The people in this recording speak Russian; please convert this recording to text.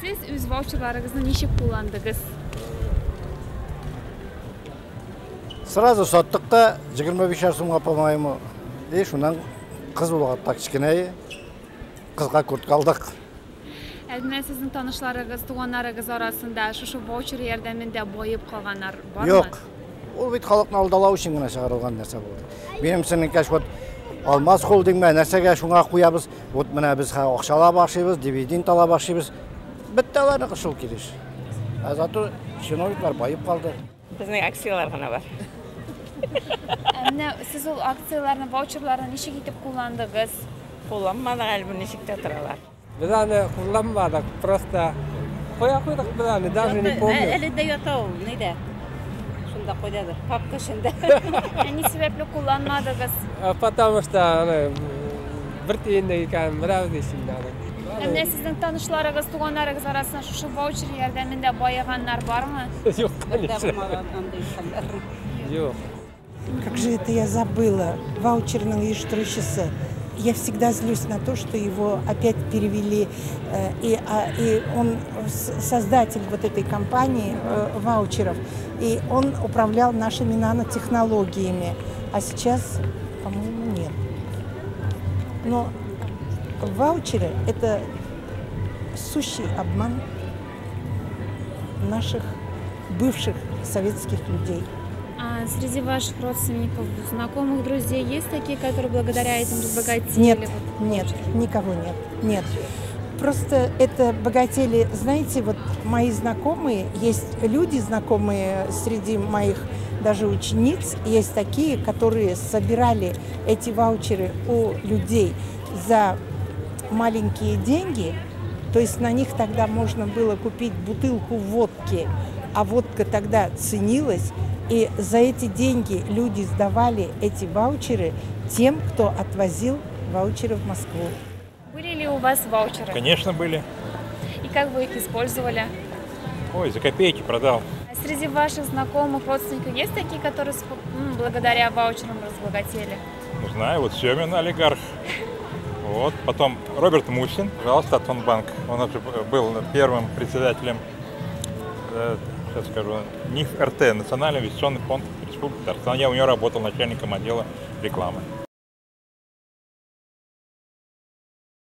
Siz öz voucherlarınızı nechuk kullandınız? Сразу соттық та 25 сумға, по-моему. Шунан қыз болғаттақ кішкене, қызға куртка алдық. Әдіне sizin tanışlarınız, туғандарыңыз арасында шушы voucher ярдәмендә байып калганнар бармы? Yok. Ол бит халыкны алдалау өчен генә чыгарылган нәрсә булды. Минемчә кәш вот алмаз холдинг менә нәрсәгә шуңа куябыз. Вот менә без акчала башыбыз, дивиденд ала башыбыз. Биттәләрне кышыл килеш. Зато чиновниклар байып калды. Безнең акциялар гына бар. Әмне siz ул акцияларны, voucherларны ничек итеп кулландыгыз? Кулланмадык әле ничектә торалар. Biz hani kullanmadık, просто koyduk biz hani, даже не помню. Әле дә ята ул, нидә? Шунда куйдадыр, папка эчендә. Ни сәбәпле кулланмадыгыз? Потому что bir tiyinlik икән, бераз дисен аны. Әмне сезнең танышларыгыз, туганнарыгыз арасында шушы voucher ярдәмендә байыганнар бармы? Yok, конечно. Yok. Как же это я забыла, ваучерның оештыручысы. Я всегда злюсь на то, что его опять перевели, и он создатель вот этой компании ваучеров, и он управлял нашими нанотехнологиями, а сейчас, по-моему, нет. Но ваучеры – это сущий обман наших бывших советских людей. А среди ваших родственников, знакомых, друзей есть такие, которые благодаря этим разбогатели? Нет, нет, никого нет, нет. Просто это богатели, знаете, вот мои знакомые, есть люди знакомые среди моих даже учениц, есть такие, которые собирали эти ваучеры у людей за маленькие деньги, то есть на них тогда можно было купить бутылку водки, а водка тогда ценилась. И за эти деньги люди сдавали эти ваучеры тем, кто отвозил ваучеры в Москву. Были ли у вас ваучеры? Конечно, были. И как вы их использовали? Ой, за копейки продал. А среди ваших знакомых, родственников есть такие, которые благодаря ваучерам разбогатели? Не знаю, вот Семин олигарх. Вот. Потом Роберт Мусин, пожалуйста, Атонбанк. Он был первым председателем, сейчас скажу, НИФ РТ, Национальный инвестиционный фонд Республики Татарстан. Я у него работал начальником отдела рекламы.